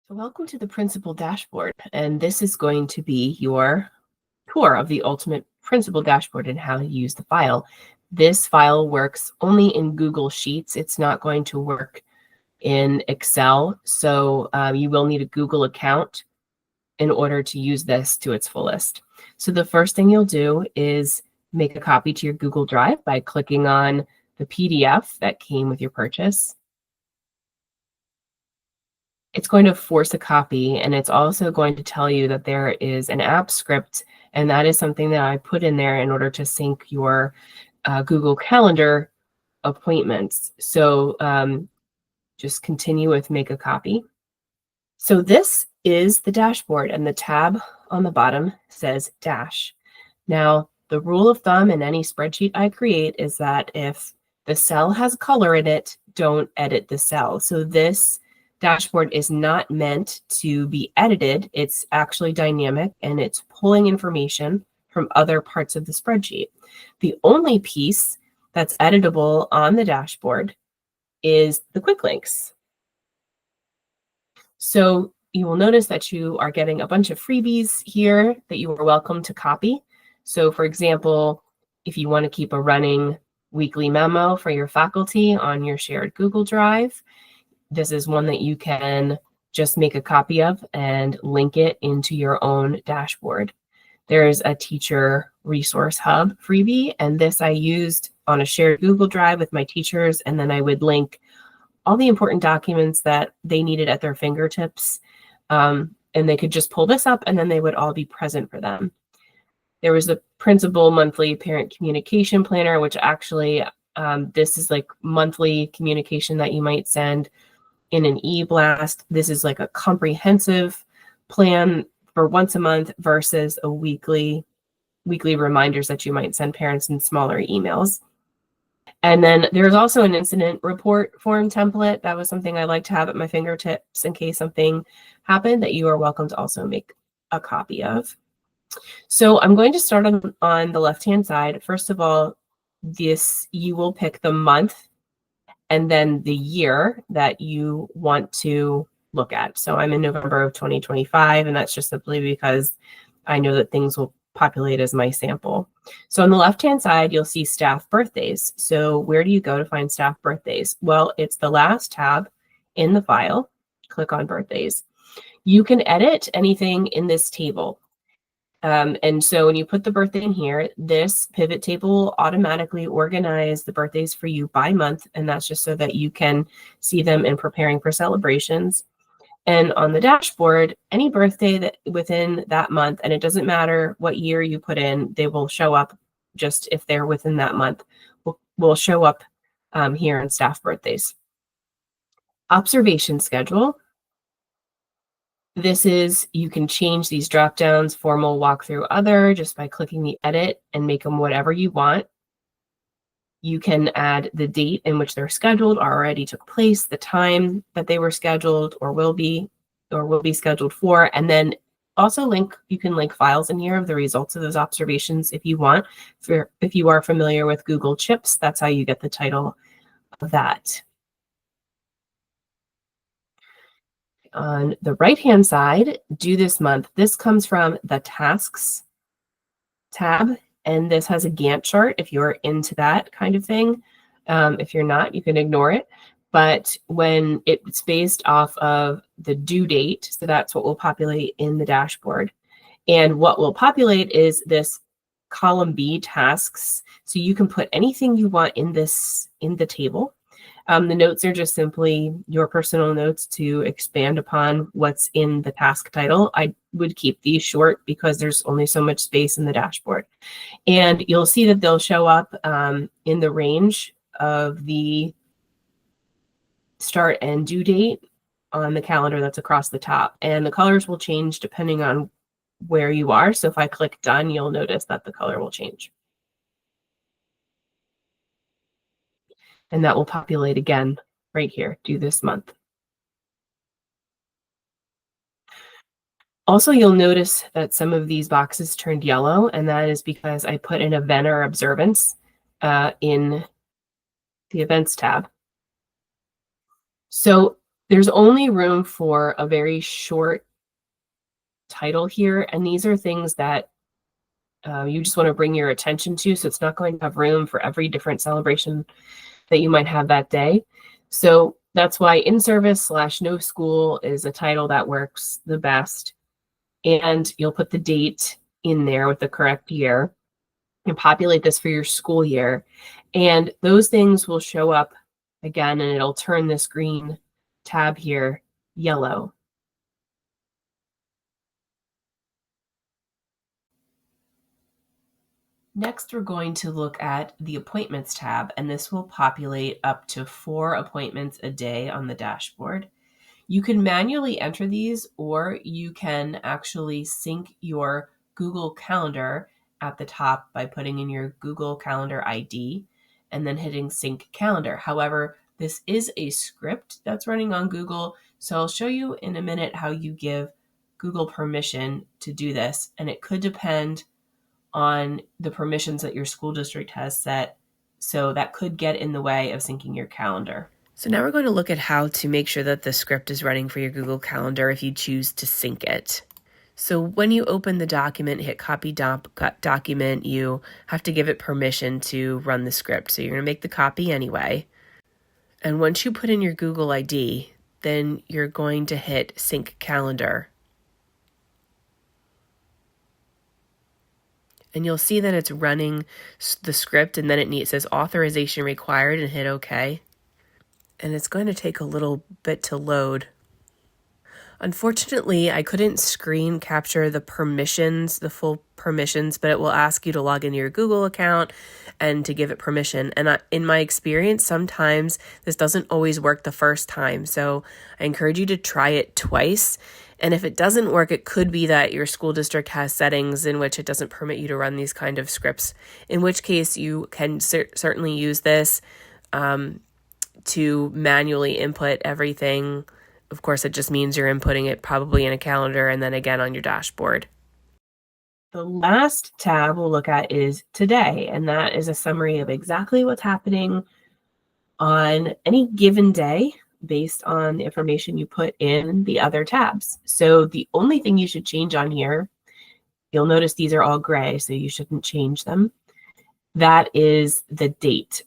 So welcome to the Principal Dashboard, and this is going to be your tour of the ultimate Principal Dashboard and how to use the file. This file works only in Google Sheets. It's not going to work in Excel, so you will need a Google account in order to use this to its fullest. So the first thing you'll do is make a copy to your Google Drive by clicking on the PDF that came with your purchase. It's going to force a copy, and it's also going to tell you that there is an app script, and that is something that I put in there in order to sync your Google Calendar appointments. So just continue with make a copy. So this is the dashboard, and the tab on the bottom says Dash. Now, the rule of thumb in any spreadsheet I create is that if the cell has color in it, don't edit the cell. So this dashboard is not meant to be edited. It's actually dynamic, and it's pulling information from other parts of the spreadsheet. The only piece that's editable on the dashboard is the quick links. So you will notice that you are getting a bunch of freebies here that you are welcome to copy. So for example, if you want to keep a running weekly memo for your faculty on your shared Google Drive, this is one that you can just make a copy of and link it into your own dashboard. There's a teacher resource hub freebie, and this I used on a shared Google Drive with my teachers, and then I would link all the important documents that they needed at their fingertips, and they could just pull this up and then they would all be present for them. There was a Principal Monthly Parent Communication Planner, which actually this is like monthly communication that you might send in an e-blast. This is like a comprehensive plan for once a month versus a weekly reminders that you might send parents in smaller emails. And then there's also an incident report form template. That was something I like to have at my fingertips in case something happened that you are welcome to also make a copy of. So I'm going to start on the left-hand side. First of all, you will pick the month and then the year that you want to look at. So I'm in November of 2025, and that's just simply because I know that things will populate as my sample. So on the left-hand side, you'll see staff birthdays. So where do you go to find staff birthdays? Well, it's the last tab in the file. Click on birthdays. You can edit anything in this table. And so when you put the birthday in here, this pivot table will automatically organize the birthdays for you by month. And that's just so that you can see them in preparing for celebrations. And on the dashboard, any birthday that within that month, and it doesn't matter what year you put in, they will show up just if they're within that month, will show up here in staff birthdays. Observation schedule. This is, you can change these drop downs, formal, walkthrough, other, just by clicking the edit and make them whatever you want. You can add the date in which they're scheduled or already took place, the time that they were scheduled or will be scheduled for, and then also you can link files in here of the results of those observations if you want. If you are familiar with Google Chips, that's how you get the title of that. On the right-hand side, do this month. This comes from the Tasks tab, and this has a Gantt chart if you're into that kind of thing. If you're not, you can ignore it. But when it's based off of the due date, so that's what will populate in the dashboard. And what will populate is this column B, tasks. So you can put anything you want in the table. The notes are just simply your personal notes to expand upon what's in the task title. I would keep these short because there's only so much space in the dashboard. And you'll see that they'll show up in the range of the start and due date on the calendar that's across the top. And the colors will change depending on where you are. So if I click done, you'll notice that the color will change. And that will populate again right here, due this month. Also, you'll notice that some of these boxes turned yellow, and that is because I put an event or observance in the events tab. So There's only room for a very short title here, and these are things that you just want to bring your attention to, so it's not going to have room for every different celebration that you might have that day. So that's why in service / no school is a title that works the best. And you'll put the date in there with the correct year and populate this for your school year. And those things will show up again, and it'll turn this green tab here yellow. Next, we're going to look at the appointments tab, and this will populate up to 4 appointments a day on the dashboard. You can manually enter these, or you can actually sync your Google Calendar at the top by putting in your Google Calendar ID and then hitting sync calendar. However, this is a script that's running on Google, so I'll show you in a minute how you give Google permission to do this, and it could depend on the permissions that your school district has set, so that could get in the way of syncing your calendar. So now we're going to look at how to make sure that the script is running for your Google Calendar if you choose to sync it. So when you open the document, hit copy document, you have to give it permission to run the script. So you're going to make the copy anyway. And once you put in your Google ID, then you're going to hit sync calendar. And you'll see that it's running the script, and then it says authorization required, and hit OK. And it's going to take a little bit to load. Unfortunately, I couldn't screen capture the permissions, the full permissions, but it will ask you to log into your Google account and to give it permission. And in my experience, sometimes this doesn't always work the first time. So I encourage you to try it twice. And if it doesn't work, it could be that your school district has settings in which it doesn't permit you to run these kind of scripts, in which case you can certainly use this to manually input everything. Of course, it just means you're inputting it probably in a calendar and then again on your dashboard. The last tab we'll look at is today, and that is a summary of exactly what's happening on any given day based on the information you put in the other tabs. So the only thing you should change on here, you'll notice these are all gray, so you shouldn't change them. That is the date.